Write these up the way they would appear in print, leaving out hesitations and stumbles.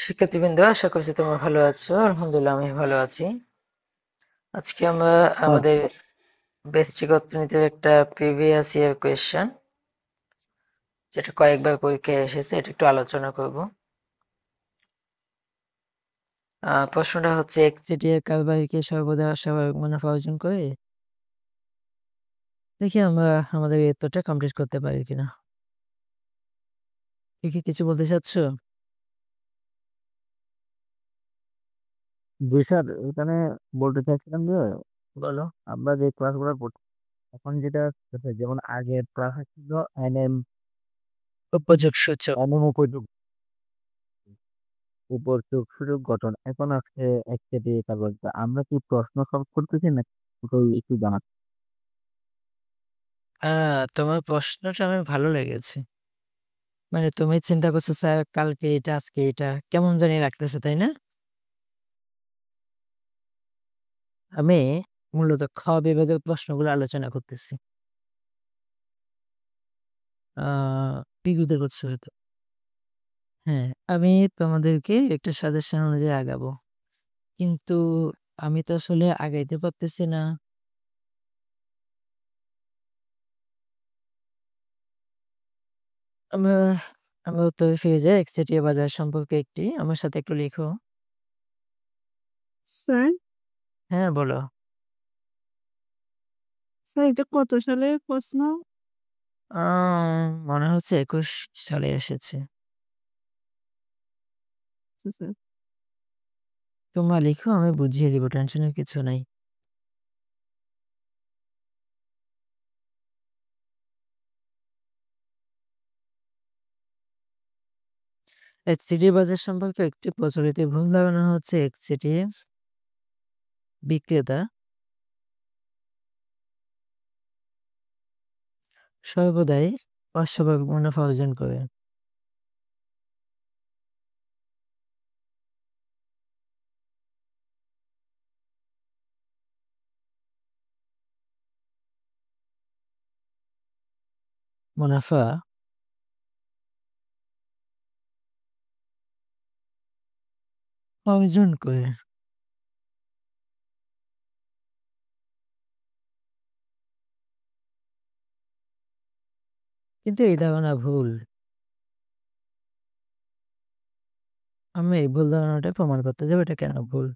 শিক্ষার্থীবৃন্দ, আশা করছি তোমরা ভালো আছো। আলহামদুলিল্লাহ, আমি ভালো আছি। আজকে আমরা হ্যাঁ, আমাদের ব্যষ্টিক অর্থনীতির একটা প্রিভিয়াস ইয়ার কোয়েশ্চেন, যেটা কয়েকবার পরীক্ষায় এসেছে, এটা একটু আলোচনা করব। প্রশ্নটা হচ্ছে, একচেটিয়া কারবারিকে সর্বদা অস্বাভাবিক মুনাফা অর্জন করে। দেখি আমরা আমাদের এই উত্তরটা কমপ্লিট করতে পারি কিনা। কি কিছু বলতে চাচ্ছ? জি স্যার, এখানে বলতে চাইছিলাম যে বলো। আমরা যে ক্লাসগুলো পড়ছি এখন যেটা হচ্ছে, যেমন আগে ক্লাস ছিল এনএম উপযোগ সূচক। এনএম উপযোগ উপযোগ সুযোগ গঠন, এখন আছে একচেটি কারবার। আমরা কি প্রশ্ন সলভ করতেছি না একটু জানা। তোমার প্রশ্নটা আমার ভালো লেগেছে। মানে তুমি চিন্তা করছো স্যার কালকে এটা আজকে এটা কেমন জানি রাখতেছে, তাই না? আমি মূলত খ বিভাগের প্রশ্নগুলো আলোচনা করতেছি। বিরুদ্ধে করছে হয়তো। হ্যাঁ, আমি তোমাদেরকে একটা সাজেশন অনুযায়ী আগাবো, কিন্তু আমি তো আসলে আগাইতে পারতেছি না। আমরা আমরা উত্তরে ফিরে যাই। একচেটিয়া বাজার সম্পর্কে আমার সাথে একটু লিখো। স্যার হ্যাঁ, বলো। স্যার এটা কত সালের প্রশ্ন? মনে হচ্ছে 21 সালে এসেছে। আচ্ছা, স্যার। তোমরা লিখো, আমি বুঝিয়ে দিব, টেনশনের কিছু নাই। একচেটিয়া বাজার সম্পর্কে একটি প্রচলিত ভুল ধারণা হচ্ছে একচেটিয়া বিক্রেতা সর্বদাই অস্বাভাবিক মুনাফা অর্জন করে। মুনাফা অর্জন করে। কিন্তু এই ধারণা ভুল। আমি এই ভুল ধারণাটা প্রমাণ করতে যাবো এটা কেন ভুল।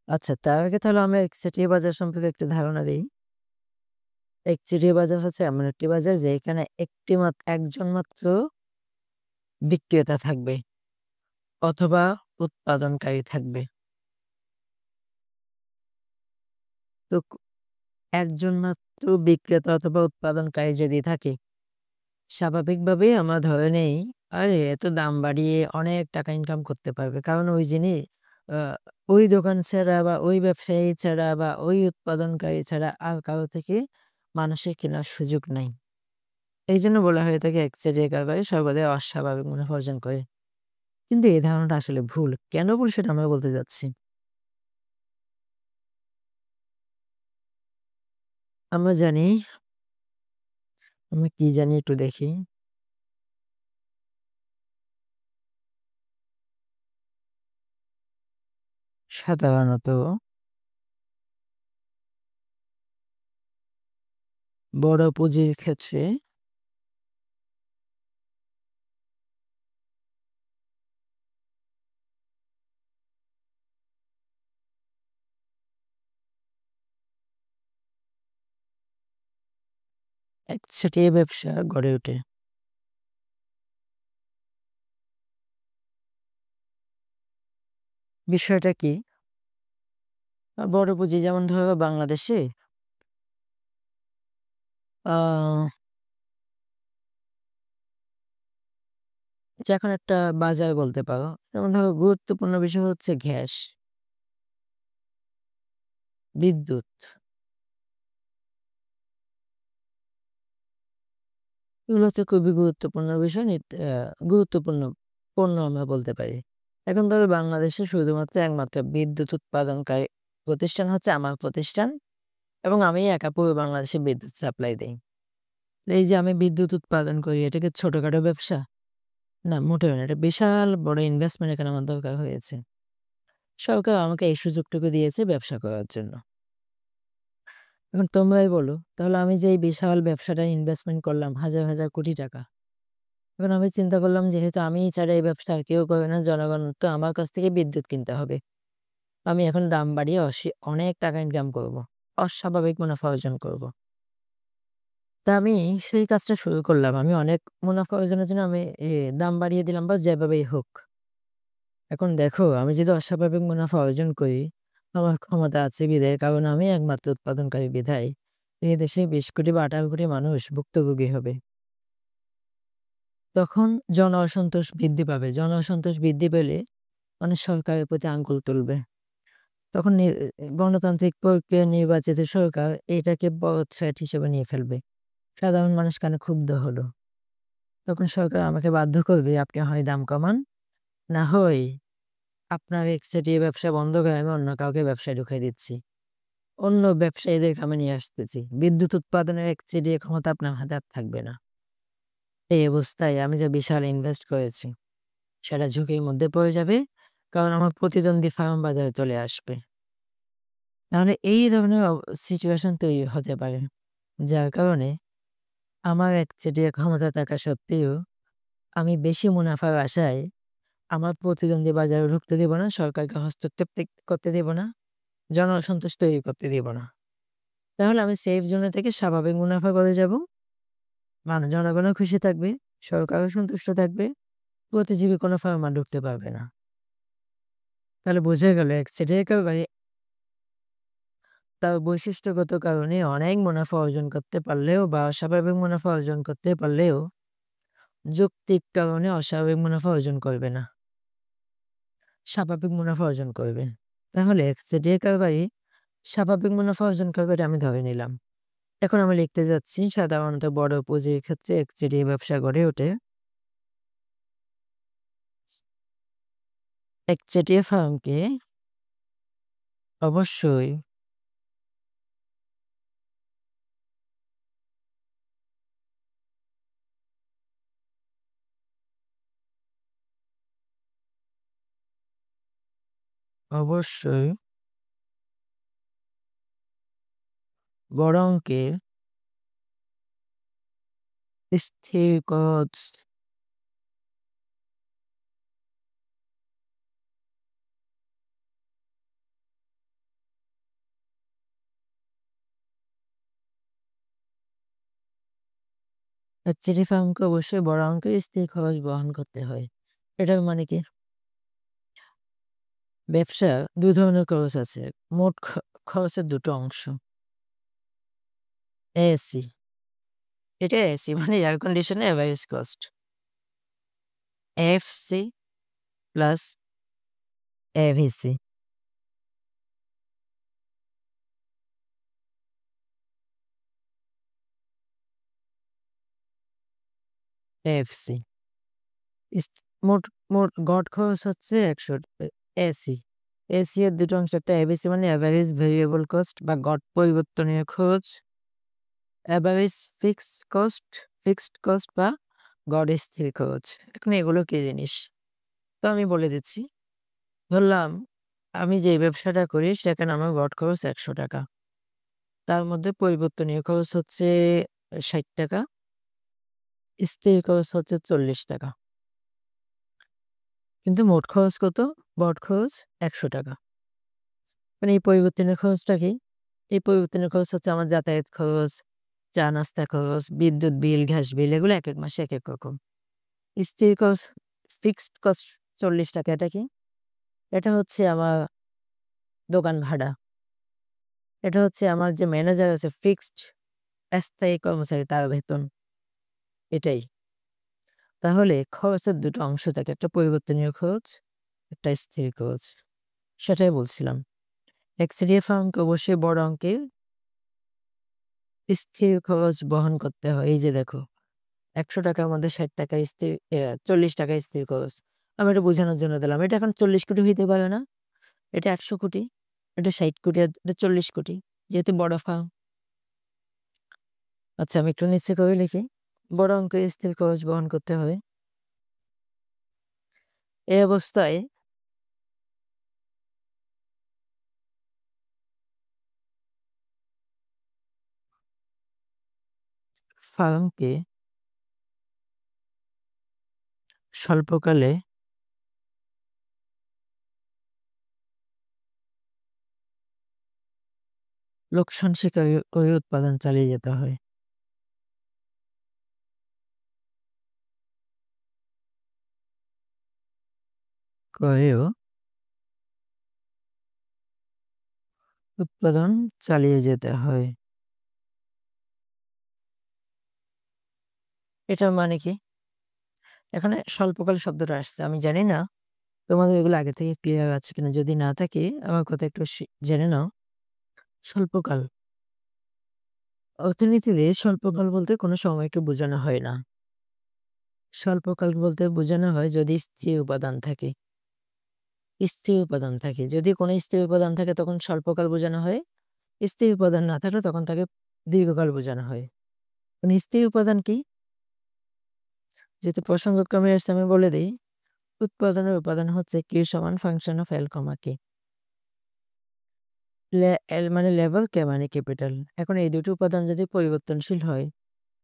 আচ্ছা, তার আগে তাহলে আমরা একচেটিয়া বাজার সম্পর্কে একটু ধারণা দিই। একচেটিয়া বাজার হচ্ছে এমন একটি বাজার যেখানে একজন মাত্র বিক্রেতা থাকবে অথবা উৎপাদনকারী থাকবে। তো একজন মাত্র বিক্রেতা অথবা উৎপাদনকারী যদি থাকে, স্বাভাবিকভাবেই আমরা ধরে নেই, আরে এত দাম বাড়িয়ে অনেক টাকা ইনকাম করতে পারবে, কারণ ওই জিনিস আহ, ওই দোকান ছাড়া বা ওই ব্যবসায়ী ছাড়া বা ওই উৎপাদনকারী ছাড়া আর কারো থেকে মানুষের কেনার সুযোগ নাই। এই জন্য বলা হয়ে থাকে একচেটিয়া কারবারি সর্বদাই অস্বাভাবিক মুনাফা অর্জন করে। কিন্তু এই ধারণাটা আসলে ভুল। কেন ভুল সেটা আমরা বলতে যাচ্ছি। আমরা জানি, আমরা কি জানি একটু দেখি। সাধারণত বড় পুঁজির ক্ষেত্রে একচেটিয়া ব্যবসা গড়ে ওঠে। বিষয়টা কি? বড় পুঁজি যেমন ধরো বাংলাদেশে আহ যে এখন একটা বাজার বলতে পারো, যেমন ধরো গুরুত্বপূর্ণ বিষয় হচ্ছে গ্যাস, বিদ্যুৎ। এগুলো হচ্ছে খুবই গুরুত্বপূর্ণ বিষয়, গুরুত্বপূর্ণ পণ্য আমরা বলতে পারি। এখন ধরো বাংলাদেশে শুধুমাত্র একমাত্র বিদ্যুৎ উৎপাদনকারী প্রতিষ্ঠান হচ্ছে আমার প্রতিষ্ঠান, এবং আমি একা পুরো বাংলাদেশে বিদ্যুৎ সাপ্লাই দেই। এই যে আমি বিদ্যুৎ উৎপাদন করি এটা কি ছোটখাটো ব্যবসা? না, মোটেও না। এটা বিশাল বড় ইনভেস্টমেন্ট এখানে আমার দরকার হয়েছে। সরকার আমাকে এই সুযোগটুকু দিয়েছে ব্যবসা করার জন্য। এখন তোমরাই বলো, তাহলে আমি যে এই বিশাল ব্যবসাটা ইনভেস্টমেন্ট করলাম হাজার, হাজার কোটি টাকা। এখন আমি চিন্তা করলাম যেহেতু আমি ছাড়া এই ব্যবসা আর কেউ করবে না, জনগণ তো আমার কাছ থেকে বিদ্যুৎ কিনতে হবে। আমি এখন দাম বাড়িয়ে অনেক টাকা ইনকাম করব। অস্বাভাবিক মুনাফা অর্জন করব। তা আমি সেই কাজটা শুরু করলাম। আমি অনেক মুনাফা অর্জনের জন্য আমি দাম বাড়িয়ে দিলাম বা যেভাবেই হোক। এখন দেখো আমি যদি অস্বাভাবিক মুনাফা অর্জন করি, আমার ক্ষমতা আছে বিধায়, কারণ আমি একমাত্র উৎপাদনকারী বিধায় এই দেশে ২০ কোটি বা ১৮ কোটি মানুষ ভুক্তভোগী হবে। তখন জন অসন্তোষ বৃদ্ধি পাবে। জন অসন্তোষ বৃদ্ধি পেলে মানুষ সরকারের প্রতি আঙ্গুল তুলবে। তখন গণতান্ত্রিক প্রক্রিয়ায় নির্বাচিত সরকার এটাকে বড় থ্রেট হিসেবে নিয়ে ফেলবে। সাধারণ মানুষ কেন ক্ষুব্ধ হলো? তখন সরকার আমাকে বাধ্য করবে আপনি হয় দাম কমান, না হয় আপনার একচেটিয়া ব্যবসা বন্ধ করে আমি অন্য কাউকে ব্যবসায় ঢুকিয়ে দিচ্ছি। অন্য ব্যবসায়ীদেরকে আমি নিয়ে আসতেছি। বিদ্যুৎ উৎপাদনের একচেটিয়া ক্ষমতা আপনার হাতে আর থাকবে না। এই অবস্থায় আমি যে বিশাল ইনভেস্ট করেছি সেটা ঝুঁকির মধ্যে পড়ে যাবে, কারণ আমার প্রতিদ্বন্দ্বী ফার্ম বাজারে চলে আসবে। তাহলে এই ধরনের সিচুয়েশন তৈরি হতে পারে, যার কারণে আমার একচেটিয়া ক্ষমতা থাকা সত্ত্বেও আমি বেশি মুনাফার আশায় আমার প্রতিদ্বন্দ্বী বাজারে ঢুকতে দেব না, সরকারকে হস্তক্ষেপ করতে দেব না, জন অসন্তোষ তৈরি করতে দেব না। তাহলে আমি সেফ জোনে থেকে স্বাভাবিক মুনাফা করে যাব। জনগণও খুশি থাকবে, সরকারও সন্তুষ্ট থাকবে, প্রতিযোগী কোনো ফার্মার ঢুকতে পারবে না। তাহলে বোঝা গেল একচেটিয়া একেবারে তার বৈশিষ্ট্যগত কারণে অনেক মুনাফা অর্জন করতে পারলেও বা অস্বাভাবিক মুনাফা অর্জন করতে পারলেও যৌক্তিক কারণে অস্বাভাবিক মুনাফা অর্জন করবে না, স্বাভাবিক মুনাফা অর্জন করবে। তাহলে একচেটিয়া কারবারি স্বাভাবিক মুনাফা অর্জন করবে এটা আমি ধরে নিলাম। এখন আমি লিখতে যাচ্ছি সাধারণত বড় পুঁজির ক্ষেত্রে একচেটিয়া ব্যবসা গড়ে ওঠে। একচেটিয়া ফার্মকে অবশ্যই অবশ্যই বড় অঙ্কের স্থির খরচ একচেটিয়া ফার্মকে অবশ্যই বড় অঙ্কের স্থির খরচ বহন করতে হয়। এটার মানে কি? ব্যবসা ২ ধরনের খরচ আছে। মোট খরচের ২ টো অংশ। এএসসি। এটা এসি মানে এয়ার কন্ডিশনের average cost. FC plus ABC. FC. মোট মোট গড় খরচ হচ্ছে ১০০ এসি। এসি এর ২ টো অংশ, একটা এভিসি মানে এভারেজ ভেরিয়েবল কস্ট বা গড় পরিবর্তনীয় খরচ, এভারেজ ফিক্সড কস্ট বা গড় স্থির খরচ। এখন এগুলো কি জিনিস? তো আমি বলে দিচ্ছি। ধরলাম আমি যে ব্যবসাটা করি সেখানে আমার গড় খরচ ৳১০০। তার মধ্যে পরিবর্তনীয় খরচ হচ্ছে ৳৬০, স্থির খরচ হচ্ছে ৳৪০। কিন্তু মোট খরচ কত? মোট খরচ ৳১০০। মানে এই পরিবর্তনীয় খরচটা কি? এই পরিবর্তনীয় খরচ হচ্ছে আমার যাতায়াত খরচ, চা নাস্তা খরচ, বিদ্যুৎ বিল, গ্যাস বিল, এগুলো একেক মাসে একেক রকম। স্থির খরচ ফিক্সড কস্ট ৳৪০। এটা কি? এটা হচ্ছে আমার দোকান ভাড়া। এটা হচ্ছে আমার যে ম্যানেজার আছে ফিক্সড স্থায়ী কর্মচারী তার বেতন। এটাই। তাহলে খরচের ২ টো অংশ থাকে। একটা পরিবর্তনীয় খরচ, একটা স্থির খরচ। সেটাই বলছিলাম। একচেটিয়া ফার্মকে অবশ্যই বড় অঙ্কের স্থির খরচ বহন করতে হয়। এই যে দেখো ৳১০০ র মধ্যে ৳৬০ স্থির, ৳৪০ স্থির খরচ। আমি এটা বোঝানোর জন্য দিলাম। এটা এখন ৪০ কোটি হইতে পারে না? এটা ১০০ কোটি, এটা ৬০ কোটি, আর এটা ৪০ কোটি। যেহেতু বড় ফার্ম। আচ্ছা, আমি একটু নিচে করে লিখি। বড় অঙ্কের স্থির খরচ বহন করতে হবে। এই অবস্থায় ফার্মকে স্বল্পকালে লোকসান স্বীকার করে উৎপাদন চালিয়ে যেতে হয়। করেও উৎপাদন চালিয়ে যেতে হয়। এটার মানে কি? এখানে স্বল্পকাল শব্দটা আসছে। আমি জানি না তোমাদের এগুলো আগে থেকে ক্লিয়ার আছে কিনা। যদি না থাকে আমার কথা একটু জেনে নাও। স্বল্পকাল অর্থনীতিতে স্বল্পকাল বলতে কোনো সময়কে বোঝানো হয় না। স্বল্পকাল বলতে বোঝানো হয় যদি স্থির উপাদান থাকে। স্থির উপাদান থাকে। যদি কোনো স্থির উপাদান থাকে তখন স্বল্পকাল বোঝানো হয়। স্থির উপাদান না থাকলে তখন তাকে দীর্ঘকাল বোঝানো হয়। স্থির উপাদান কি? যেহেতু প্রসঙ্গক্রমে আসছে আমি বলে দিই। উৎপাদনের উপাদান হচ্ছে Q সমান function of L, K। L মানে লেভেল, K মানে ক্যাপিটাল। এখন এই দুটো উপাদান যদি পরিবর্তনশীল হয়,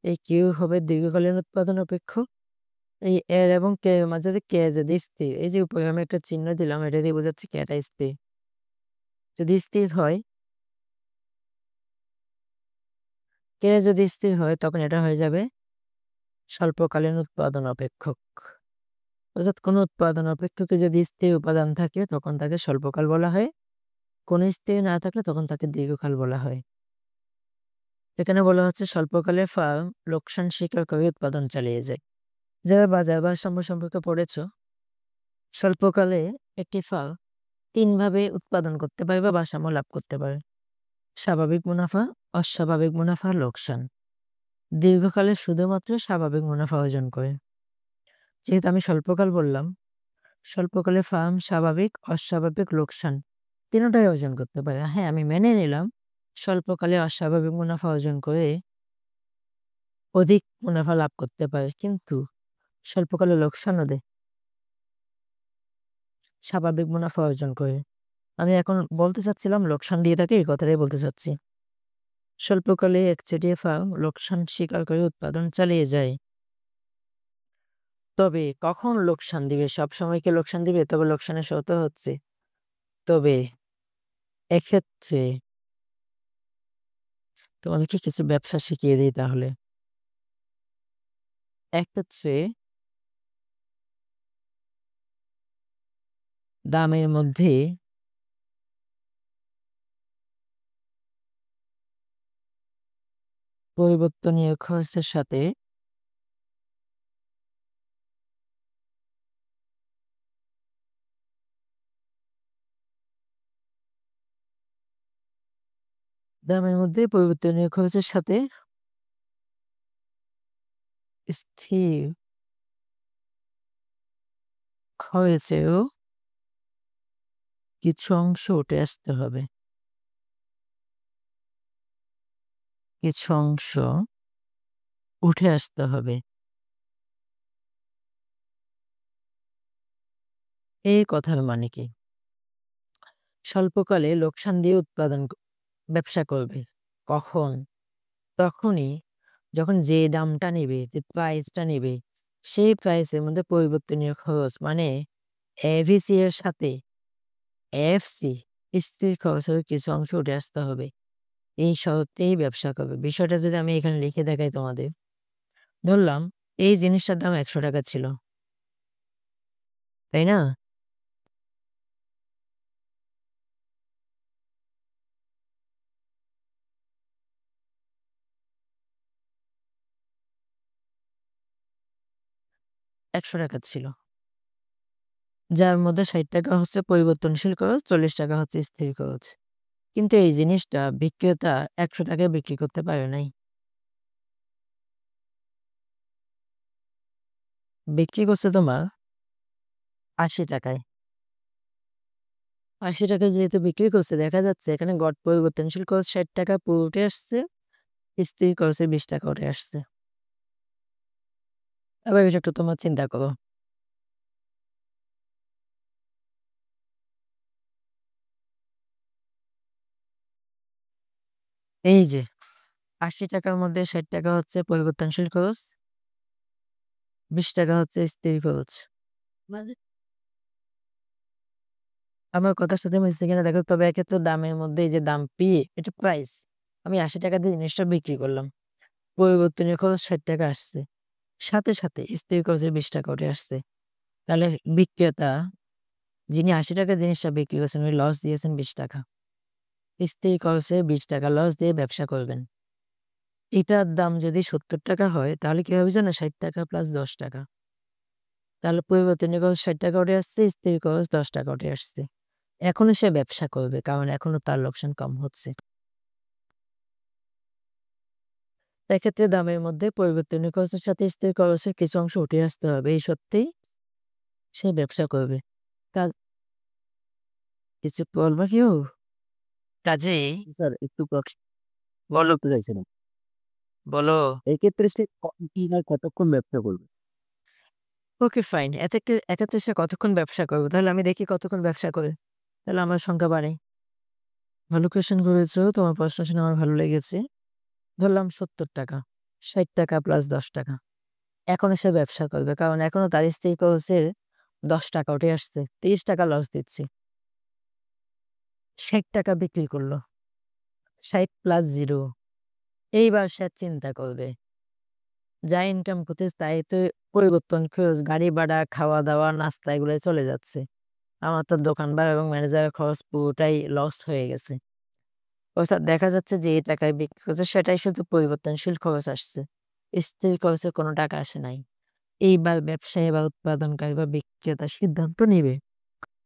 এই Q হবে দীর্ঘকালীন উৎপাদন অপেক্ষক। এই L এবং K এর মাঝে K যদি স্থির, এই যে উপরে আমি একটা চিহ্ন দিলাম, এটা দিয়ে বোঝাচ্ছি K টা স্থির। যদি স্থির হয়, K যদি স্থির হয় তখন এটা হয়ে যাবে স্বল্পকালীন উৎপাদন অপেক্ষক। অর্থাৎ কোনো উৎপাদন অপেক্ষকে যদি স্থির উপাদান থাকে তখন তাকে স্বল্পকাল বলা হয়। কোনো স্থির না থাকলে তখন তাকে দীর্ঘকাল বলা হয়। এখানে বলা হচ্ছে স্বল্পকালে ফার্ম লোকসান স্বীকার করে উৎপাদন চালিয়ে যায়। যারা বাজার ভারসাম্য সম্পর্কে পড়েছ, স্বল্পকালে একটি ফার্ম ৩ ভাবে উৎপাদন করতে পারে বা ভারসাম্য লাভ করতে পারে। স্বাভাবিক মুনাফা, অস্বাভাবিক মুনাফা, লোকসান। দীর্ঘকালে শুধুমাত্র স্বাভাবিক মুনাফা অর্জন করে। যেহেতু আমি স্বল্পকাল বললাম, স্বল্পকালে ফার্ম স্বাভাবিক, অস্বাভাবিক, লোকসান তিনটাই অর্জন করতে পারে। হ্যাঁ, আমি মেনে নিলাম স্বল্পকালে অস্বাভাবিক মুনাফা অর্জন করে অধিক মুনাফা লাভ করতে পারে, কিন্তু স্বল্পকালে লোকসানও দেয়, স্বাভাবিক মুনাফা অর্জন করে। আমি এখন বলতে চাচ্ছিলাম লোকসান দিয়ে থাকে, এই কথাটাই বলতে চাচ্ছি। স্বল্পকালে একচেটিয়া ফার্ম লোকসান স্বীকার করে উৎপাদন চালিয়ে যায়। তবে কখন লোকসান দিবে? সবসময় কি লোকসান দিবে? তবে লোকসানের শর্ত হচ্ছে, তবে এক্ষেত্রে তোমাদেরকে কিছু ব্যবসা শিখিয়ে দিই তাহলে। এক্ষেত্রে দামের মধ্যে পরিবর্তনীয় খরচের সাথে স্থির খরচেরও কিছু অংশ উঠে আসতে হবে। কিছু অংশ উঠে আসতে হবে। এই কথার মানে কি? স্বল্পকালে লোকসান দিয়ে উৎপাদন ব্যবসা করবে। কখন? তখনই যখন যে দামটা নেবে, যে প্রাইসটা নেবে, সেই প্রাইসের মধ্যে পরিবর্তনীয় খরচ মানে এভিসি এর সাথে এফসি স্থির খরচের কিছু অংশ উঠে আসতে হবে। এই শর্তেই ব্যবসা করবে। বিষয়টা যদি আমি এখানে লিখে দেখাই তোমাদের, ধরলাম এই জিনিসটার দাম ৳১০০ ছিল, তাই না? ৳১০০ ছিল। যার মধ্যে ৳৬০ হচ্ছে পরিবর্তনশীল খরচ, ৳৪০ হচ্ছে স্থির খরচ। কিন্তু এই জিনিসটা বিক্রেতা ৳১০০ বিক্রি করতে পারে নাই। বিক্রি করছে তোমার ৳৮০ য়। 80 টাকা যেহেতু বিক্রি করছে দেখা যাচ্ছে এখানে গড় পরিবর্তনশীল খরচ 60 টাকা পুরো উঠে আসছে, স্থির খরচে 20 টাকা উঠে আসছে। এবার বিষয়টা তোমরা চিন্তা করো। এই যে 80 টাকার মধ্যে 60 টাকা হচ্ছে পরিবর্তনশীল খরচ, 20 টাকা হচ্ছে স্থির খরচ। আমার কথার সাথে মিলছে কিনা দেখো। তবে এক্ষেত্রে দামের মধ্যে এই যে দাম পি এটা প্রাইস। আমি 80 টাকা দিয়ে জিনিসটা বিক্রি করলাম। পরিবর্তনীয় খরচ 60 টাকা আসছে। সাথে, সাথে স্থির খরচে 20 টাকা উঠে আসছে। তাহলে বিক্রেতা যিনি 80 টাকার জিনিসটা বিক্রি করছেন উনি লস দিয়েছেন 20 টাকা। স্থির খরচে 20 টাকা লস দিয়ে ব্যবসা করবেন। এটার দাম যদি 70 টাকা হয় তাহলে কি হবে জানো? 60 টাকা প্লাস 10 টাকা। তাহলে পরিবর্তনীয় খরচ 60 টাকা উঠে আসছে, স্থির খরচ 10 টাকা উঠে আসছে। এখনো সে ব্যবসা করবে কারণ এখনো তার লোকসান কম হচ্ছে। এক্ষেত্রে দামের মধ্যে পরিবর্তনীয় খরচের সাথে স্থির খরচের কিছু অংশ উঠে আসতে হবে। এই সত্যিই সে ব্যবসা করবে। কাজ কিছু বলবা কেউ? কাজেই স্যার একটু বলো, করতে চাইছিলাম। বলো। এই ক্ষেত্রে সে কি আর কতক্ষণ ব্যবসা করবে? Okay fine. এক্ষেত্রে সে কতক্ষণ ব্যবসা করবে? তাহলে আমি দেখি কতক্ষণ ব্যবসা করে। তাহলে আমার সংখ্যা বাড়াই। ভালো কোয়েশ্চেন করেছো। তোমার প্রশ্ন শুনে আমার ভালো লেগেছে। ধরলাম 70 টাকা, 60 টাকা প্লাস 10 টাকা। এখনো সে ব্যবসা করবে কারণ এখনো তার স্থির খরচের 10 টাকা উঠে আসছে। 30 টাকা লস দিচ্ছি। 60 টাকা বিক্রি করলো। 60 প্লাস 0। এইবার সে চিন্তা করবে। যা ইনকাম করতেছে তাই তো পরিবর্তন খরচ, গাড়ি ভাড়া, খাওয়া-দাওয়া, নাস্তা এগুলোই চলে যাচ্ছে। আমার তো দোকান ভাড়া এবং ম্যানেজারের খরচ পুরোটাই লস হয়ে গেছে। অর্থাৎ দেখা যাচ্ছে যে এই টাকায় বিক্রি করছে সেটাই শুধু পরিবর্তনশীল খরচ আসছে। স্থির খরচে কোনো টাকা আসে নাই। এইবার ব্যবসায়ী বা উৎপাদনকারী বা বিক্রেতা সিদ্ধান্ত নিবে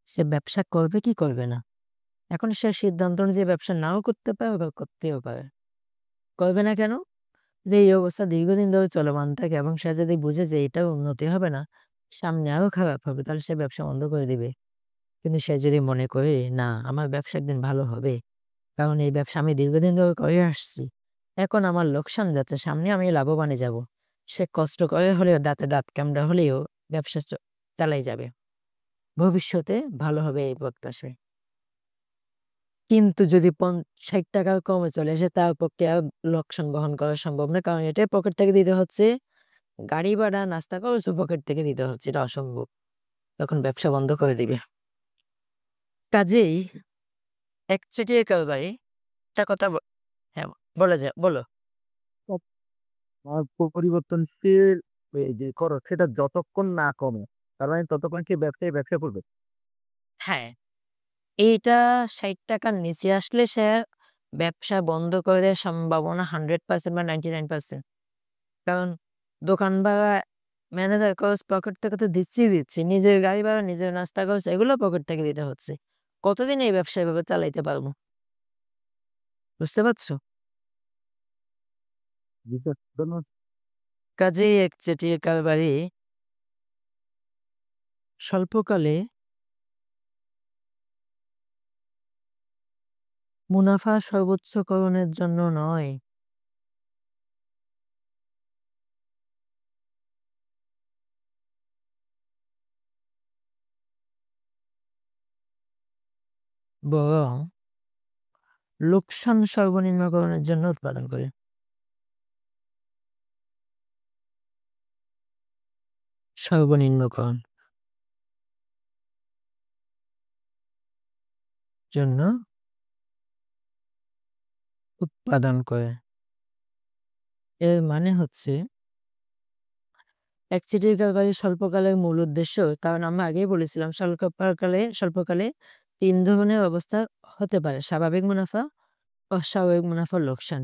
সে ব্যবসা করবে কি করবে না। এখন সে সিদ্ধান্ত অনুযায়ী ব্যবসা নাও করতে পারে বা করতেও পারে। করবে না কেন? যে এই অবস্থা দীর্ঘদিন ধরে চলমান থাকে এবং সে যদি বুঝে যে এটার উন্নতি হবে না, সামনে আরো খারাপ হবে, তাহলে সে ব্যবসা বন্ধ করে দিবে। কিন্তু সে যদি মনে করে না আমার ব্যবসা একদিন ভালো হবে, কারণ এই ব্যবসা আমি দীর্ঘদিন ধরে করে আসছি। এখন আমার লোকসান যাচ্ছে, সামনে আমি লাভবানে যাব। সে কষ্ট করে হলেও দাঁতে দাঁত কামড়া হলেও ব্যবসা চালাই যাবে। ভবিষ্যতে ভালো হবে এই প্রত্যাশায়। কিন্তু যদি 60 টাকার কমে চলে আসে তার পক্ষে আর লোকসান বহন করা সম্ভব না। কারণ এটাই পকেট থেকে দিতে হচ্ছে। গাড়ি ভাড়া, নাস্তা খরচও পকেট থেকে দিতে হচ্ছে। এটা অসম্ভব। তখন ব্যবসা বন্ধ করে দিবে। কাজেই একচেটিয়া কারবারে একটা কথা হ্যাঁ, বলো। আমার পরিবর্তনশীল এই যে খরচ সেটা যতক্ষণ না কমে তার মানে ততক্ষণ কি ব্যবসায়ী ব্যবসা করবে? হ্যাঁ, এইটা ৬০ টাকার নিচে আসলে সে ব্যবসা বন্ধ করে দেওয়ার সম্ভাবনা 100% বা 99%। কারণ দোকান ভাড়া, ম্যানেজার খরচ পকেট থেকে তো দিচ্ছি। নিজের গাড়ি ভাড়া, নিজের নাস্তা খরচ এগুলো পকেট থেকে দিতে হচ্ছে। কতদিন এই ব্যবসা এভাবে চালাইতে পারবো? বুঝতে পারছো? জি স্যার, ধন্যবাদ। কাজেই একচেটিয়া কারবারি স্বল্পকালে মুনাফা সর্বোচ্চকরণের জন্য নয়, বরং লোকসান সর্বনিম্নকরণের জন্য উৎপাদন করে। সর্বনিম্নকরণ জন্য উৎপাদন করে। এর মানে হচ্ছে একচেটিয়া কারবারি স্বল্পকালের মূল উদ্দেশ্য, কারণ আমরা আগেই বলেছিলাম স্বল্পকালে ৩ ধরনের অবস্থা হতে পারে। স্বাভাবিক মুনাফা, অস্বাভাবিক মুনাফার লোকসান।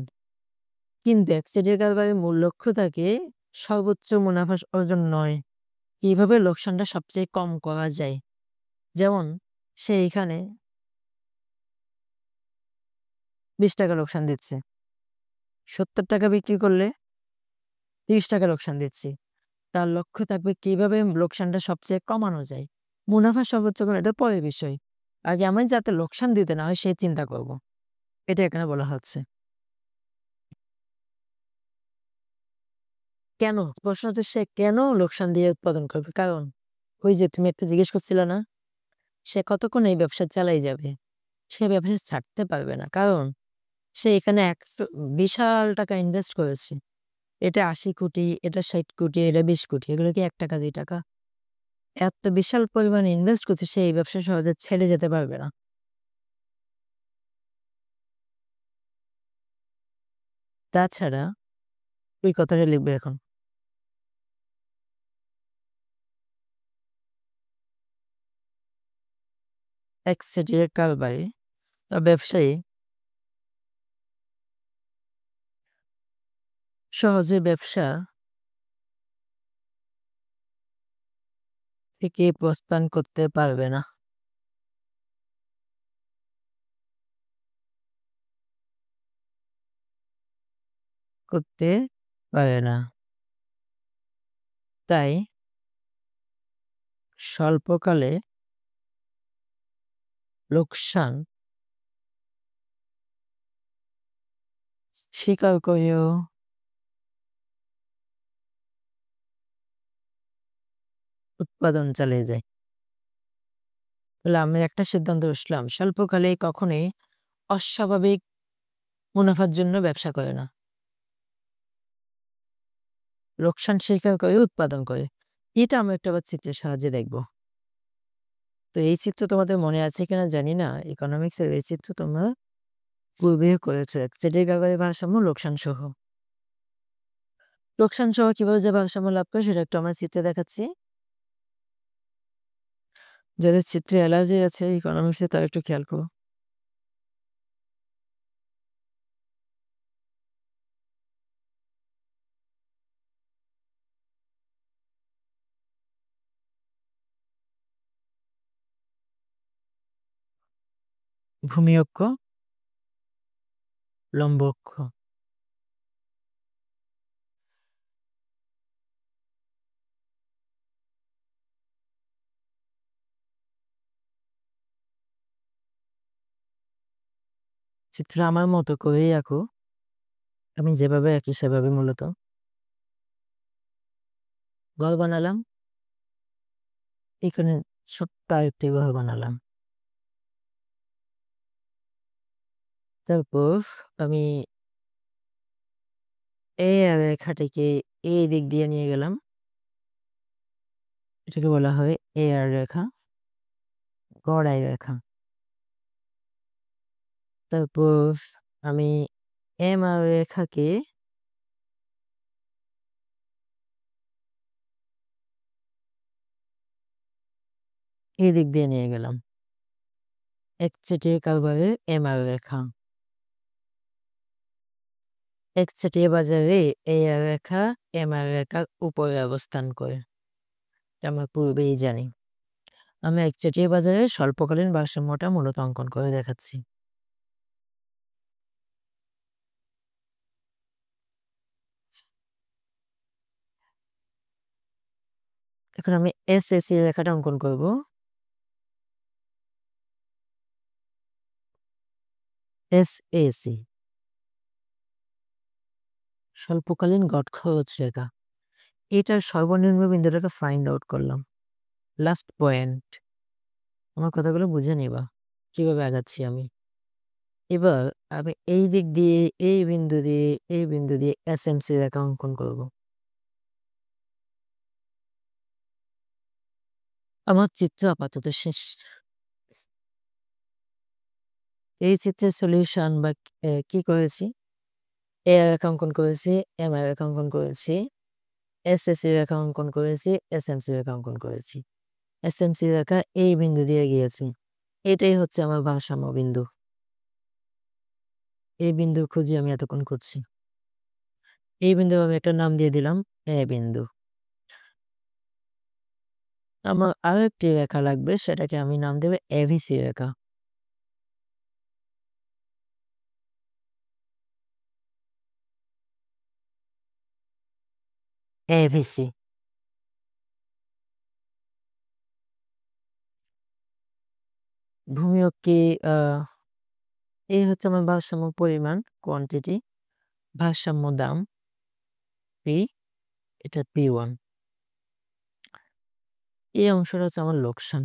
কিন্তু একচেটিয়া কারবারির মূল লক্ষ্য থাকে সর্বোচ্চ মুনাফা অর্জন নয়, কিভাবে লোকসানটা সবচেয়ে কম করা যায়। যেমন সে এখানে ২০ টাকা লোকসান দিচ্ছে। ৭০ টাকা বিক্রি করলে ৩০ টাকা লোকসান দিচ্ছি। তার লক্ষ্য থাকবে কিভাবে লোকসানটা সবচেয়ে কমানো যায়। মুনাফা সর্বোচ্চ করা এটা পরের বিষয়। আগে আমায় যাতে লোকসান দিতে না হয় সেই চিন্তা করব। এটা এখানে বলা হচ্ছে। কেন? প্রশ্ন হচ্ছে সে কেন লোকসান দিয়ে উৎপাদন করবে? কারণ ওই যে তুমি একটা জিজ্ঞেস করছিলে না? সে কতক্ষণ এই ব্যবসা চালাই যাবে? সে ব্যবসা ছাড়তে পারবে না। কারণ সে এখানে বিশাল টাকা ইনভেস্ট করেছে। এটা ৮০ কোটি, এটা ৬০ কোটি, এটা ২০ কোটি। এগুলো কি ৳১ ৳২ টাকা? এত বিশাল পরিমাণে ইনভেস্ট করছে সে এই ব্যবসা সহজে ছেড়ে যেতে পারবে না। তাছাড়া ওই কথাটা লিখবে এখন। একচেটিয়া কারবারি বা ব্যবসায়ী সহজে ব্যবসা থেকে প্রস্থান করতে পারবে না। করতে পারে না। তাই স্বল্পকালে লোকসান স্বীকার করেও উৎপাদন চালিয়ে যায়। তাহলে আমি একটা সিদ্ধান্ত আসলাম, স্বল্পকালে কখনোই অস্বাভাবিক মুনাফার জন্য ব্যবসা করে না। লোকসান স্বীকার করে উৎপাদন করে। এটা আমরা একটা আবার চিত্রের সাহায্যে দেখব। তো এই চিত্র তোমাদের মনে আছে কিনা জানি না। ইকোনমিক্স এর এই চিত্র তোমরা পূর্বেও করেছো। একচেটিয়া কারবারি ভারসাম্য লোকসান সহ। লোকসান সহ কিভাবে যে ভারসাম্য লাভ করে সেটা একটু আমরা চিত্রে দেখাচ্ছি। যাদের চিত্রে অ্যালার্জি আছে ইকোনমিক্সে তারা একটু খেয়াল করো। ভূমি অক্ষ, লম্ব অক্ষ। চিত্র আমার মতো করেই আঁকো। আমি যেভাবে আঁকি সেভাবে মূলত। ঘর বানালাম। এখানে ছোট্ট আরেকটি ঘর বানালাম। তারপর আমি এই রেখাটিকে এই দিক দিয়ে নিয়ে গেলাম। এটাকে বলা হয় AR রেখা, গড়াই রেখা। তারপর আমি MR রেখাকে এই দিক দিয়ে নিয়ে গেলাম। একচেটিয়া কারবারের MR রেখা। একচেটিয়া বাজারে AR রেখা MR রেখার উপরে অবস্থান করে। এটা আমরা পূর্বেই জানি। আমি একচেটিয়া বাজারের স্বল্পকালীন ভারসাম্যটা মূলত অঙ্কন করে দেখাচ্ছি। এখন আমি SAC রেখাটা অঙ্কন করব। SAC স্বল্পকালীন গড় খরচ রেখা। এটার সর্বনিম্ন বিন্দুটাকে ফাইন্ড আউট করলাম। Last point. আমার কথাগুলো বুঝে নিবা কিভাবে আগাচ্ছি আমি। এবার আমি এই দিক দিয়ে এই বিন্দু দিয়ে এই বিন্দু দিয়ে SMC রেখা অঙ্কন করব। আমার চিত্র আপাতত শেষ। এই চিত্রের সলিউশন বা কি করেছি, AR রেখা অঙ্কন করেছি, MR রেখা অঙ্কন করেছি, SAC রেখা অঙ্কন করেছি, SMC রেখা অঙ্কন করেছি। SMC রেখা এই বিন্দু দিয়ে গিয়েছি। এটাই হচ্ছে আমার ভারসাম্য বিন্দু। এই বিন্দু খুঁজি আমি এতক্ষণ খুঁজছি। এই বিন্দু আমি একটা নাম দিয়ে দিলাম A বিন্দু। আমার আরো একটি রেখা লাগবে সেটাকে আমি নাম দেব ABC রেখা। ABC। ভূমিও কি এই হচ্ছে আমার ভারসাম্য পরিমাণ কোয়ান্টিটি, ভারসাম্য দাম পি, এটা P1। এই অংশটা হচ্ছে আমার লোকসান।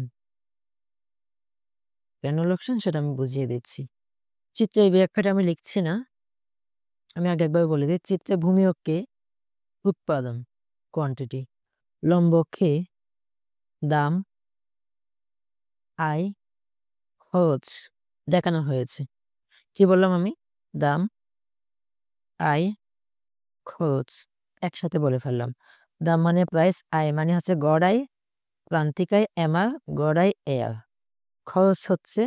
কেন লোকসান সেটা আমি বুঝিয়ে দিচ্ছি। চিত্রে এই ব্যাখ্যাটা আমি লিখছি না। আমি আগে একবার বলে দিই। চিত্রে ভূমি অক্ষে উৎপাদন কোয়ান্টিটি, লম্ব অক্ষে দাম, আয়, খরচ দেখানো হয়েছে। কি বললাম আমি? দাম, আয়, খরচ একসাথে বলে ফেললাম। দাম মানে প্রাইস, আয় মানে হচ্ছে গড় আয়, প্রান্তিক আয় MR, গড় আয় AR। খরচ হচ্ছে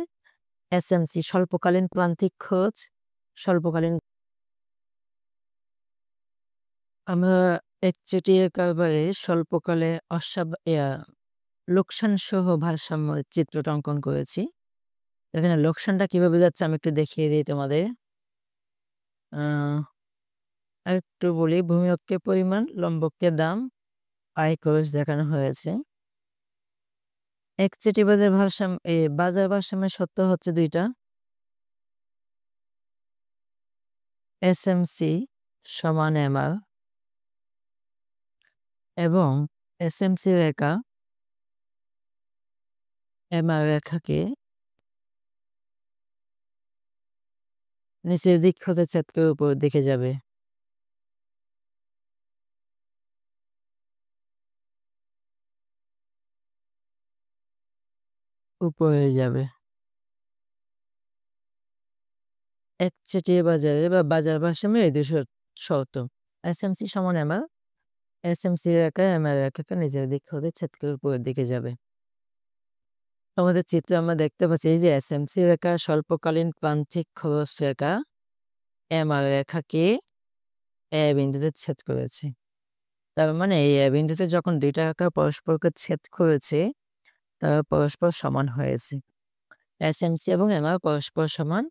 SMC, স্বল্পকালীন প্রান্তিক খরচ, স্বল্পকালীন। আমরা একচেটিয়া কারবারে স্বল্পকালে লোকসান সহ ভারসাম্য চিত্রটা অঙ্কন করেছি। এখানে লোকসানটা কিভাবে যাচ্ছে আমি একটু দেখিয়ে দিই তোমাদের। আরেকটু বলি, ভূমি অক্ষের পরিমাণ, লম্ব অক্ষের দাম, আয় খরচ দেখানো হয়েছে। একচেটি বাজার ভারসাম্যের শর্ত হচ্ছে দুইটা। SMC সমান MR এবং SMC রেখা MR রেখাকে নিচের দিক হতে ছেদ করে উপরের দিকে যাবে। উপরে যাবে। একচেটিয়া বাজারে বা বাজার ভারসাম্যের এই দুই শর্ত। SMC সমান MR, SMC রেখা MR রেখাকে নিচের দিক হতে ছেদ করে উপরের দিকে যাবে। আমাদের চিত্রে আমরা দেখতে পাচ্ছি এই যে SMC রেখা স্বল্পকালীন প্রান্তিক খরচ রেখা MR রেখাকে A বিন্দুতে ছেদ করেছে। তার মানে এই A বিন্দুতে যখন দুইটা রেখা পরস্পরকে ছেদ করেছে তারা পরস্পর সমান হয়েছে। SMC এবং MR পরস্পর সমান,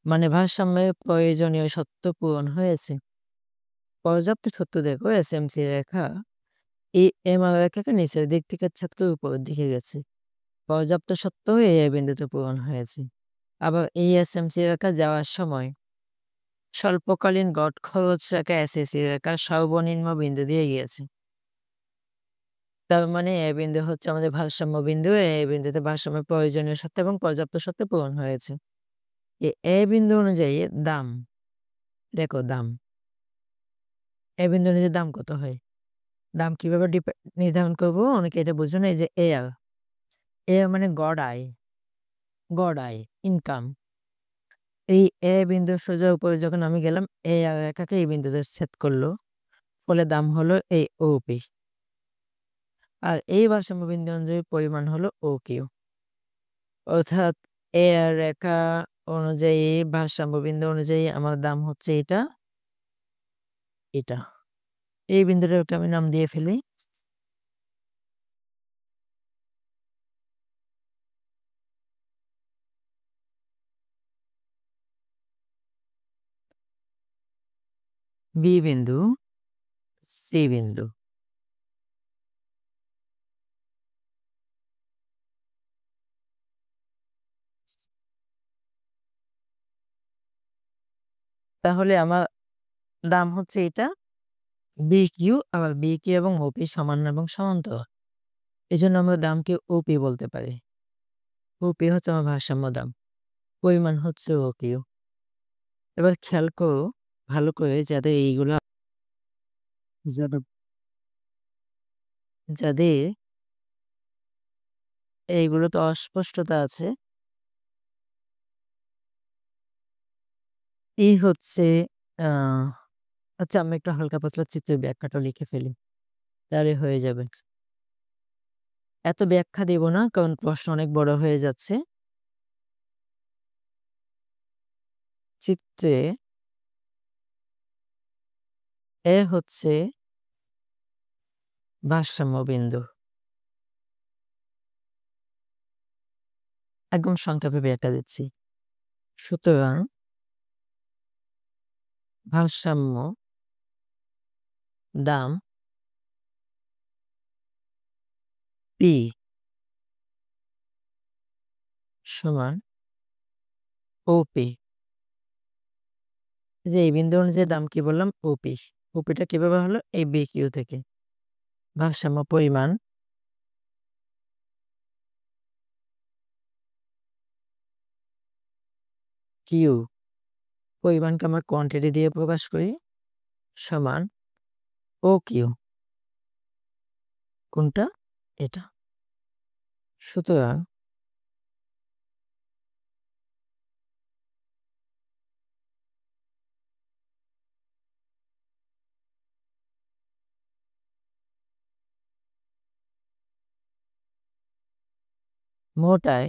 মানে ভারসাম্যের প্রয়োজনীয় শর্ত পূরণ হয়েছে। পর্যাপ্ত শর্ত দেখো, SMC রেখা এই MR রেখাকে নিচের দিক থেকে ছেদ করে উপরের দিকে গেছে। পর্যাপ্ত শর্ত এই A বিন্দুতে পূরণ হয়েছে। আবার এই SMC রেখা যাওয়ার সময় স্বল্পকালীন গড় খরচ রেখা SAC রেখার সর্বনিম্ন বিন্দু দিয়ে গিয়েছে। তার মানে এ বিন্দু হচ্ছে আমাদের ভারসাম্য বিন্দু। এই বিন্দুতে ভারসাম্যের প্রয়োজনীয় শর্ত এবং পর্যাপ্ত শর্ত পূরণ হয়েছে। এ বিন্দু অনুযায়ী দাম, দেখো দাম, এ বিন্দু অনুযায়ী দাম কত হয়? দাম কিভাবে নির্ধারণ করবো? অনেকে এটা বুঝো না। এই যে AR, AR মানে গড় আয়, গড় আয়, ইনকাম। এই এ বিন্দুর সোজা উপরে যখন আমি গেলাম, AR রেখাকে এই বিন্দুতে ছেদ করলো, ফলে দাম হলো এই OP। আর এই ভারসাম্য বিন্দু অনুযায়ী পরিমাণ হলো OQ। অর্থাৎ AR রেখা অনুযায়ী, ভারসাম্য বিন্দু অনুযায়ী আমার দাম হচ্ছে এটা, এটা। এই বিন্দুটাকে আমি নাম দিয়ে ফেলি B বিন্দু, C বিন্দু। তাহলে আমার দাম হচ্ছে এটা BQ। আবার BQ এবং OP সমান এবং সমান্তরাল। এই জন্য আমরা দামকে OP বলতে পারি। OP হচ্ছে আমার ভারসাম্য দাম, পরিমাণ হচ্ছে OQ। এবার খেয়াল করো ভালো করে, যাদের এইগুলো, যাদের এইগুলোতে অস্পষ্টতা আছে, এই হচ্ছে আচ্ছা আমি একটু হালকা পাতলা চিত্রের ব্যাখ্যাটা লিখে ফেলি, তাহলে হয়ে যাবে। এত ব্যাখ্যা দেব না, কারণ প্রশ্ন অনেক বড় হয়ে যাচ্ছে। চিত্রে এ হচ্ছে ভারসাম্য বিন্দু, একদম সংক্ষেপে ব্যাখ্যা দিচ্ছি। সুতরাং ভারসাম্য দাম P সমান ওপি। যে এই বিন্দু অনুযায়ী দাম কি বললাম? ওপি। ওপিটা কিভাবে হলো? এই বিকিউ থেকে। ভারসাম্য পরিমাণ কিউ, পরিমাণকে আমরা কোয়ান্টিটি দিয়ে প্রকাশ করি, সমান ও কিউ। কোনটা? এটা। সুতরাং মোটায়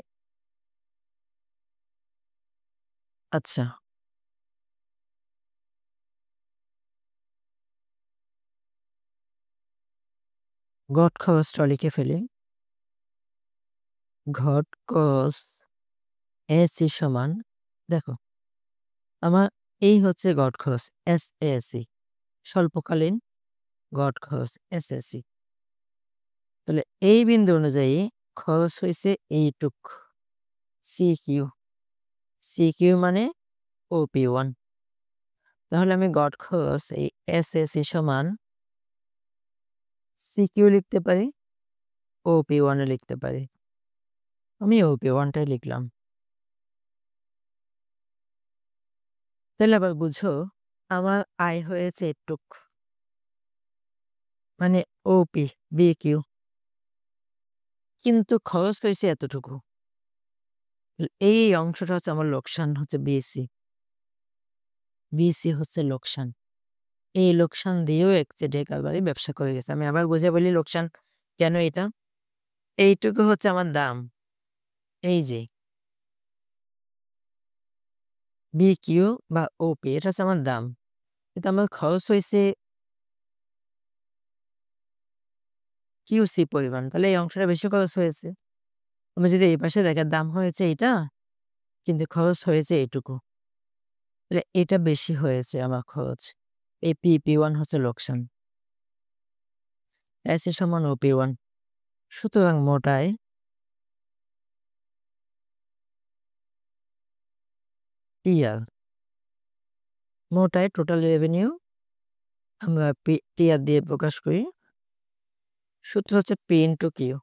আচ্ছা, ঘট খরচটা লিখে ফেলি। ঘট খরচ এসি সমান, দেখো আমার এই হচ্ছে ঘট খরচ এসএসি, স্বল্পকালীন ঘট খরচ এসএসি। তাহলে এই বিন্দু অনুযায়ী খরচ হয়েছে এইটুক সিকিউ। সিকিউ মানে ওপি ওয়ান। তাহলে আমি ঘট খরচ এই এসএসি সমান সিকিউ লিখতে পারি, ওপি ওয়ানে লিখতে পারি। আমি ওপি ওয়ানটাই লিখলাম। তাহলে আবার বুঝো আমার আয় হয়েছে এটুক, মানে ওপি বিকিউ, কিন্তু খরচ হয়েছে এতটুকু। এই অংশটা হচ্ছে আমার লোকসান, হচ্ছে বিসি। বিসি হচ্ছে লোকসান। এই লোকসান দিয়েও এক্সিডে কারবারি ব্যবসা করে গেছে। আমি আবার বুঝে বলি লোকসান কেন এটা? এইটুকু হচ্ছে আমার দাম, এই যে বিকিউ বা ওপি, এটা হচ্ছে আমার দাম, কিন্তু আমার খরচ হয়েছে কিউসি পরিমাণ। তাহলে এই অংশটা বেশি খরচ হয়েছে। আমি যদি এই পাশে দেখে দাম হয়েছে এটা, কিন্তু খরচ হয়েছে এইটুকু, তাহলে এটা বেশি হয়েছে আমার খরচ। এই পি ওয়ান হচ্ছে লোকসান, এসি সমান ওপি ওয়ান। সুতরাং মোটায় টিআর, মোটায় টোটাল রেভিনিউ আমরা টিআর দিয়ে প্রকাশ করি। সূত্র হচ্ছে পি ইন্টু কিউ।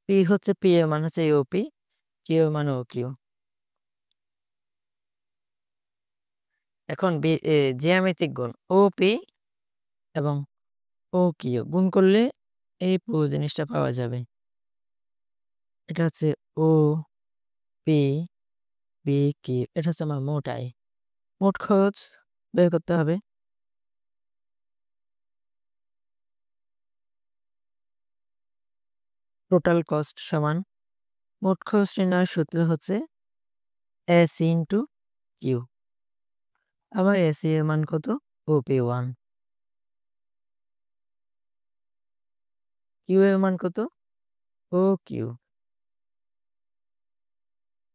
পি হচ্ছে পি এর মান হচ্ছে ওপি, কিউ এর মান ও কিউ। এখন জ্যামিতিক গুণ ওপি এবং ও কিউ গুণ করলে এই পুরো জিনিসটা পাওয়া যাবে। এটা হচ্ছে ও পি বি কিউ, এটা হচ্ছে আমার মোট আয়। মোট খরচ বের করতে হবে। টোটাল কস্ট সমান মোট খরচ নির্ণয়ের সূত্র হচ্ছে এসি ইন্টু কিউ। আবার এসি এর মান কত? ওপি ওয়ান। কিউ এর মান কত? O Q.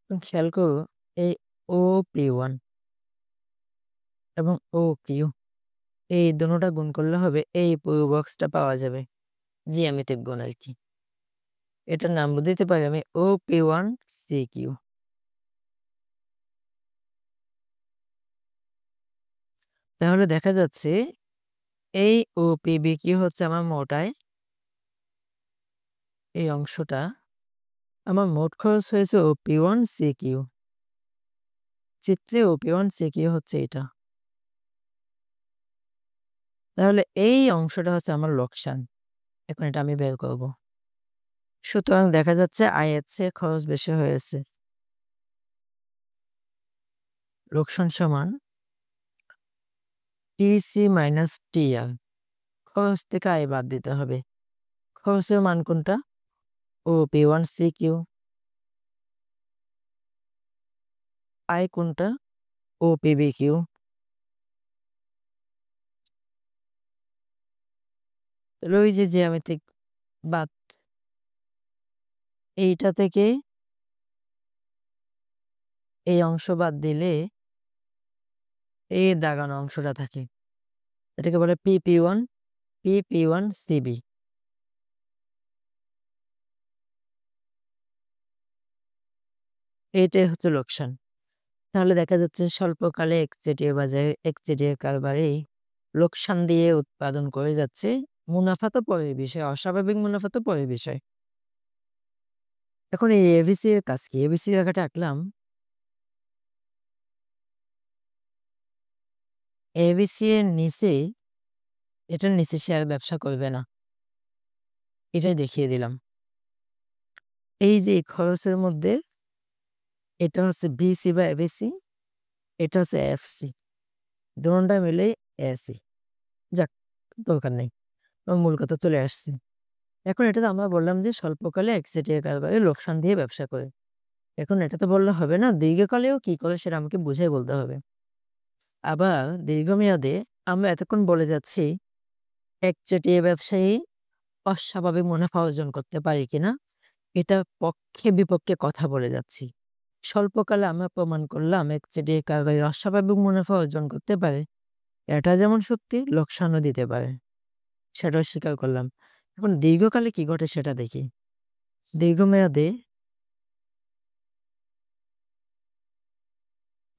খেয়াল করো এই ও পি ওয়ান এবং ও কিউ, এই দুটোটা গুণ করলে হবে এই পুরো বক্সটা পাওয়া যাবে, জ্যামিতিক গুণ আর কি। এটার নাম দিতে পারি আমি O P one C Q. তাহলে দেখা যাচ্ছে এই ও পি বি কিউ হচ্ছে আমার মোট আয়। এই অংশটা আমার মোট খরচ হয়েছে O P one C Q. চিত্রে O P one C Q হচ্ছে এটা। তাহলে এই অংশটা হচ্ছে আমার লোকসান। এখন এটা আমি বের করব। সুতরাং দেখা যাচ্ছে আয়ের চেয়ে খরচ বেশি হয়েছে। লোকসান সমান টিসি মাইনাস টিআর। খরচ থেকে আয় বাদ দিতে হবে। খরচের মান কোনটা? O P one C Q. আয় কোনটা? O P B Q. তাহলে ওই যে জ্যামিতিক বাদ, এইটা থেকে এই অংশ বাদ দিলে এই দাগানো অংশটা থাকে, এটাকে বলে পি ওয়ান সিবি। এটাই হচ্ছে লোকসান। তাহলে দেখা যাচ্ছে স্বল্পকালে একচেটিয়া বাজারে একচেটিয়া কারবারেই লোকসান দিয়ে উৎপাদন করে যাচ্ছে। মুনাফা তো পরের বিষয়, অস্বাভাবিক মুনাফা তো পরের বিষয়। এখন এই এবিসি এর কাজ কি? এবিসি লেখাটা আঁকলাম। এবিসি এর নিচেই এটার নিচে সে আর ব্যবসা করবে না। এটাই দেখিয়ে দিলাম। এই যে খরচের মধ্যে এটা হচ্ছে বিসি বা এবিসি, এটা হচ্ছে এফসি। দোনোটা মিলে এসি। যাক, দরকার নেই। আমার মূল কথা চলে আসছে। এখন এটাতে আমরা বললাম যে স্বল্পকালে একচেটিয়া কারবারে লোকসান দিয়ে ব্যবসা করে। এখন এটা তো বললে হবে না, দীর্ঘকালেও কি করে সেটা আমাকে বুঝাই বলতে হবে। আবার দীর্ঘমেয়াদে আমরা এতক্ষণ বলে যাচ্ছি একচেটিয়া ব্যবসায়ী অস্বাভাবিক মুনাফা অর্জন করতে পারে কিনা, এটা পক্ষে বিপক্ষে কথা বলে যাচ্ছি। স্বল্পকালে আমরা প্রমাণ করলাম একচেটিয়া কারবারি অস্বাভাবিক মুনাফা অর্জন করতে পারে। এটা যেমন সত্যি, লোকসানও দিতে পারে, সেটাও স্বীকার করলাম। এখন দীর্ঘকালে কি ঘটে সেটা দেখি। দীর্ঘমেয়াদে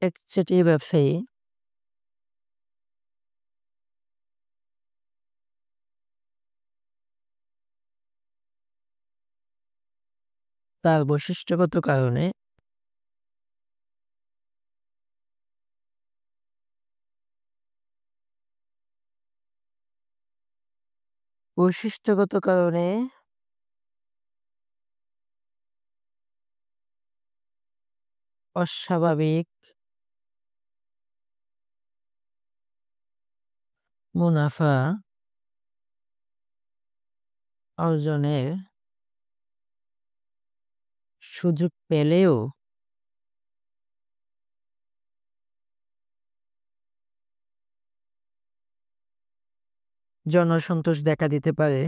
একচেটিয়া ব্যবসায়ী তার বৈশিষ্ট্যগত কারণে বৈশিষ্ট্যগত কারণে অস্বাভাবিক মুনাফা অর্জনের সুযোগ পেলেও জনসন্তোষ দেখা দিতে পারে।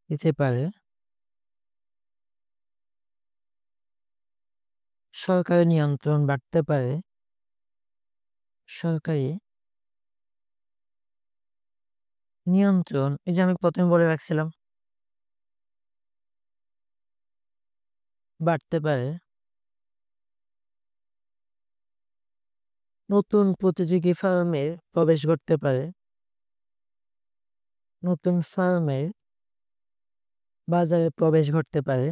দিতে পারে। সরকারি নিয়ন্ত্রণ বাড়তে পারে। সরকারি নিয়ন্ত্রণ, এই যে আমি প্রথমে বলে রাখছিলাম, বাড়তে পারে। নতুন প্রতিযোগী ফার্মের প্রবেশ ঘটতে পারে। নতুন ফার্মের বাজারে প্রবেশ ঘটতে পারে।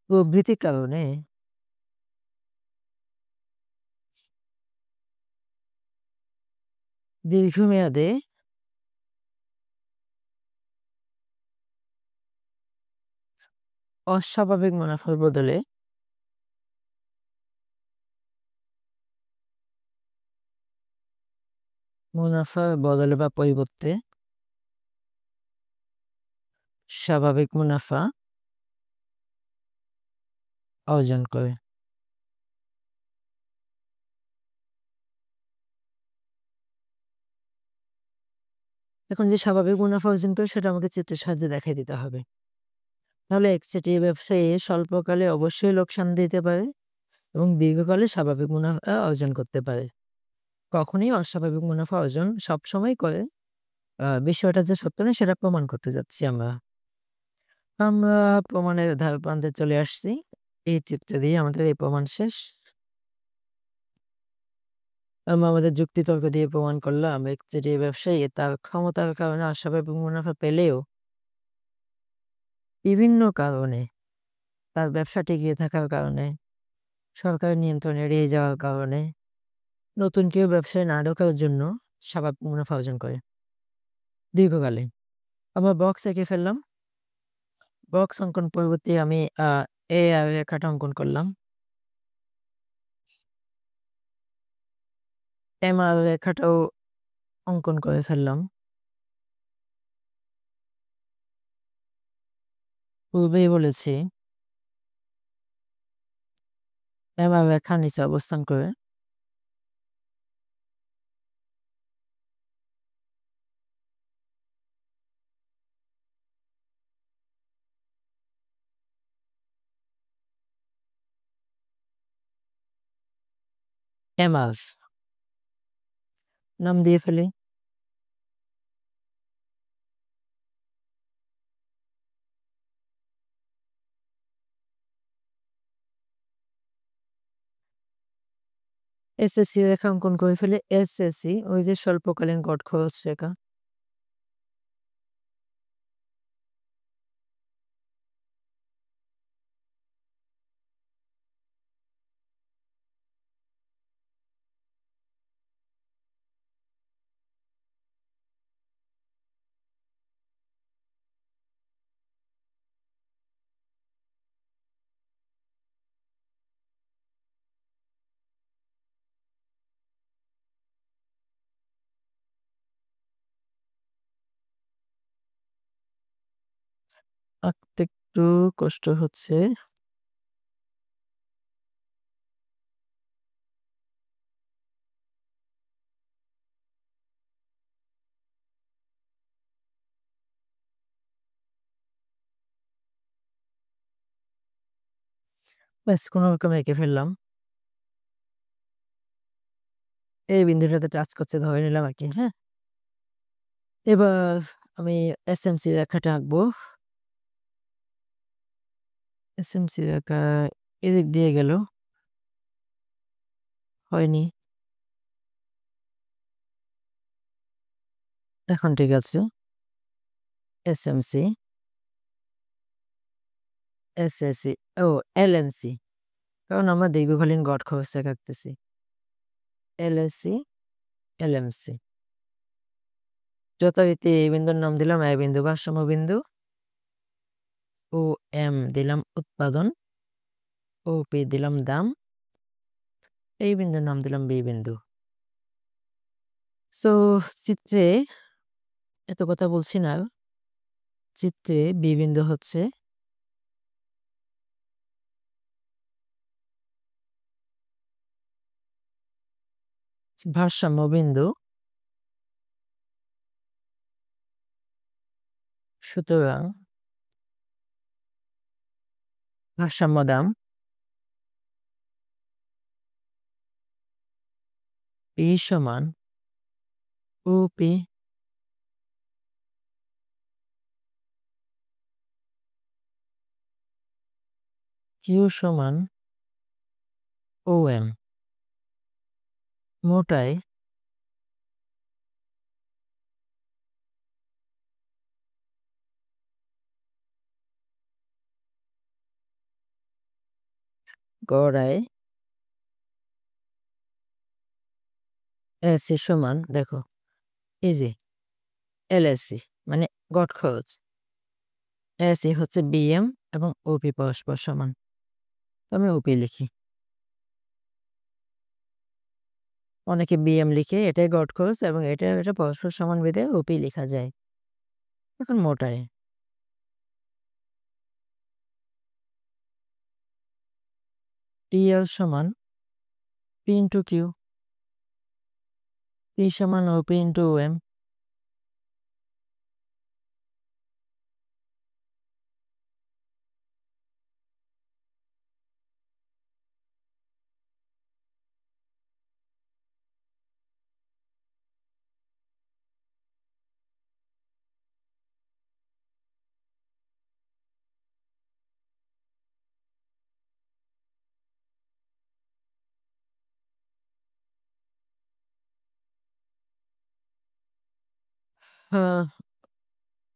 প্রভৃতির কারণে দীর্ঘমেয়াদে অস্বাভাবিক মুনাফার বদলে বা পরিবর্তে স্বাভাবিক মুনাফা অর্জন করে। এখন যে স্বাভাবিক মুনাফা অর্জন করে সেটা আমাকে চিত্রের সাহায্যে দেখাই দিতে হবে। তাহলে একচেটিয়া ব্যবসায়ী স্বল্পকালে অবশ্যই লোকসান দিতে পারে এবং দীর্ঘকালে স্বাভাবিক মুনাফা অর্জন করতে পারে। কখনই অস্বাভাবিক মুনাফা অর্জন সবসময় করে, বিষয়টা যে সত্য নয় সেটা প্রমাণ করতে যাচ্ছি আমরা। আমরা প্রমাণের ধার প্রান্তে চলে আসছি। এই চিত্র দিয়ে আমাদের এই প্রমাণ শেষ। আমরা আমাদের যুক্তিতর্ক দিয়ে প্রমাণ করলাম একচেটিয়া ব্যবসায়ী তার ক্ষমতার কারণে অস্বাভাবিক মুনাফা পেলেও বিভিন্ন কারণে, তার ব্যবসা টিকিয়ে থাকার কারণে, সরকারের নিয়ন্ত্রণে এড়িয়ে যাওয়ার কারণে, নতুন কেউ ব্যবসায় না ঢোকার জন্য স্বাভাবিক মুনাফা অর্জন করে দীর্ঘকালে। আমরা বক্স এঁকে ফেললাম। বক্স অঙ্কন পরবর্তী আমি এ আর রেখাটা অঙ্কন করলাম। এম আর রেখাটাও অঙ্কন করে ফেললাম। পূর্বেই বলেছি এম আর রেখার নিচে অবস্থান করে এমাস নাম দিয়ে ফেলি। এসএসসি রেখা অঙ্কন করে ফেলি। এসএসসি ওই যে স্বল্পকালীন গড় খরচ রেখা। আঁকতে একটু কষ্ট হচ্ছে। ব্যাস কোনরকমে এঁকে ফেললাম। এই বিন্দুটাতে টাচ করছে ধরে নিলাম আরকি, হ্যাঁ? এবার আমি এসএমসি রেখাটা আঁকবো। এসএমসি রেখা এদিক দিয়ে গেল। হয়নি। এখন ঠিক আছে। এসএমসি, এসএসসি ও এলএমসি। কারণ আমরা দীর্ঘকালীন গড় খরচ রেখা আঁকতেছি। LSC, LMC. যথারীতি এই বিন্দুর নাম দিলাম এ বিন্দু ভারসাম্য বিন্দু। ও এম দিলাম উৎপাদন। ওপি দিলাম দাম। এই বিন্দুর নাম দিলাম বি বিন্দু। সো চিত্রে এত কথা বলছি না। চিত্রে বি বিন্দু হচ্ছে ভারসাম্য বিন্দু। সুতরাং ভারসাম্য দাম পি সমান ওপি কিউ সমান ওএম। মোটায় গড়ায় এসি সমান দেখো এই যে এলএসসি মানে গড় খরচ। এসি হচ্ছে বিএম এবং ওপি পরস্পর সমান। আমি ওপি লিখি। অনেকে বিএম লিখে এটাই গড় খরচ এবং এটা পরস্পর সমান বেঁধে ওপি লেখা যায়। এখন মোটায় টিএল সমান পি ইন্টু কিউ। পি সমান ওপি ইন্টু ওএম।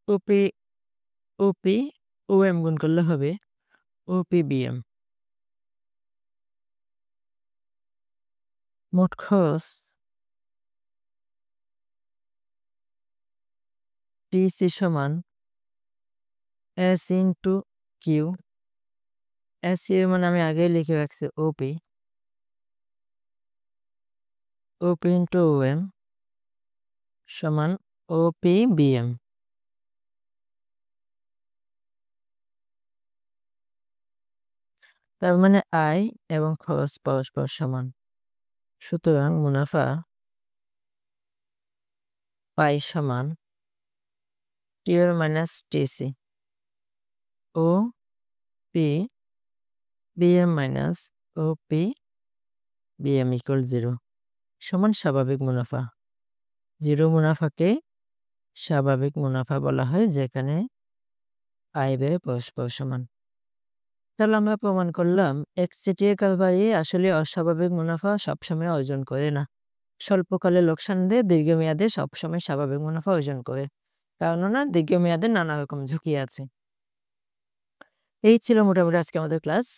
ওপি ওপি ওএম গুণ করলে হবে ওপি বিএম। মোট খরচ টিসি সমান এস ইন্টু কিউ। এস এর মানে আমি আগেই লিখে রাখছি ওপি। ওপি ইন্টু ওএম সমান ওপি বিএম। তার মানে আয় এবং খরচ পরস্পর সমান। সুতরাং মুনাফা পাই সমান TR minus TC O P BM minus OP BM equal 0 সমান স্বাভাবিক মুনাফা। 0 মুনাফাকে স্বাভাবিক মুনাফা বলা হয়, যেখানে আয় ব্যয় পরস্পর সমান। তাহলে আমরা প্রমাণ করলাম একচেটিয়া কারবারি আসলে অস্বাভাবিক মুনাফা সবসময় অর্জন করে না। স্বল্পকালে লোকসান দিয়ে দীর্ঘমেয়াদে সবসময় স্বাভাবিক মুনাফা অর্জন করে, কেননা দীর্ঘমেয়াদে নানা রকম ঝুঁকি আছে। এই ছিল মোটামুটি আজকে আমাদের ক্লাস।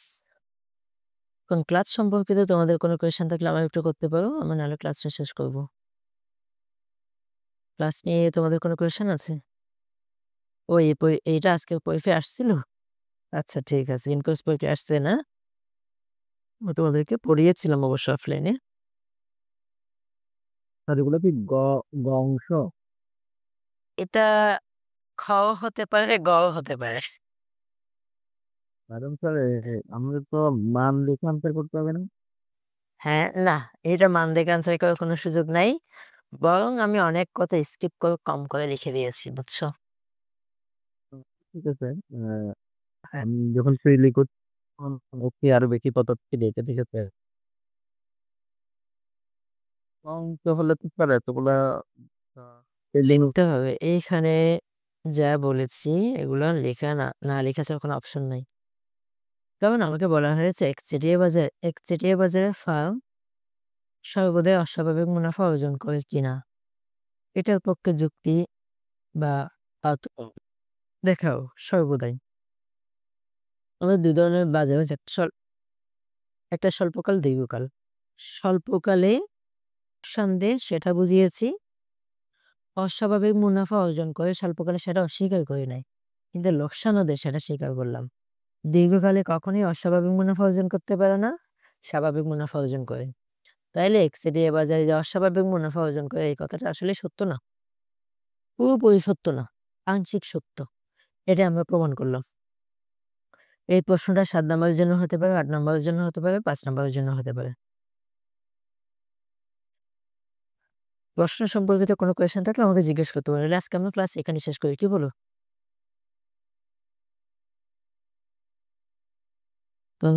কোন ক্লাস সম্পর্কিত তোমাদের কোনো কোয়েশ্চেন থাকলে আমার একটু করতে পারো, আমি নাহলে ক্লাসটা শেষ করব। ক্লাস নিয়ে তোমাদের কোনো কোয়েশ্চেন আছে? ওই এইটা আজকের পরীক্ষায় আসছিল? আচ্ছা ঠিক আছে, ইনকোর্স পরীক্ষায় আসছে না? আমি তোমাদেরকে পড়িয়েছিলাম অবশ্য অফলাইনে। স্যার এগুলো কি গ অংশ? এটা খ হতে পারে, গ হতে পারে। ম্যাডাম স্যার আমাদের তো মান লিখে আনসার করতে হবে না? হ্যাঁ, না, এটা মান দেখে আনসার করার কোনো সুযোগ নাই, বরং আমি অনেক কথা স্কিপ করে কম করে লিখে দিয়েছি, বুঝছো? ঠিক আছে, আমি যখন ফ্রিলি করছি তখন ওকে আরো বেশি পদক্ষেপ দিয়েছে, ঠিক আছে। অঙ্ক হলে তো স্যার এতগুলা লিখতে হবে। এইখানে যা বলেছি এগুলো লেখা না লেখা ছাড়া কোনো অপশন নাই। কারণ আমাকে বলা হয়েছে একচেটিয়া বাজারে ফার্ম সর্বদাই অস্বাভাবিক মুনাফা অর্জন করে কিনা, এটার পক্ষে যুক্তি বা দেখাও সর্বদাই। আমাদের দুই ধরনের বাজার হচ্ছে, একটা স্বল্পকাল, দীর্ঘকাল। স্বল্পকালে সন্দেহ সেটা বুঝিয়েছি, অস্বাভাবিক মুনাফা অর্জন করে স্বল্পকালে সেটা অস্বীকার করে নাই, কিন্তু লোকসানও দেয় সেটা স্বীকার করলাম। দীর্ঘকালে কখনোই অস্বাভাবিক মুনাফা অর্জন করতে পারে না, স্বাভাবিক মুনাফা অর্জন করে। তাইলে একচেটিয়া বাজারে যে অস্বাভাবিক মুনাফা অর্জন করে এই কথাটা আসলে সত্য না, পুরোপুরি সত্য না, আংশিক সত্য। এটা আমরা প্রমাণ করলাম। এই প্রশ্নটা 7 নম্বরের জন্য হতে পারে, 8 নম্বরের জন্য হতে পারে, 5 নম্বরের জন্য হতে পারে। প্রশ্ন সম্পর্কিত কোনো কোয়েশ্চেন থাকলে আমাকে জিজ্ঞেস করতে পারো। আজকে আমরা ক্লাস এখানে শেষ করি, কি বলো?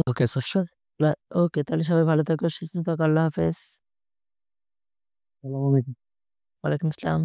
ওকে ওকে, তাহলে সবাই ভালো থাকো, সুস্থ থাকো, আল্লাহ হাফেজ। আসসালামু আলাইকুম। ওয়ালাইকুম আসসালাম।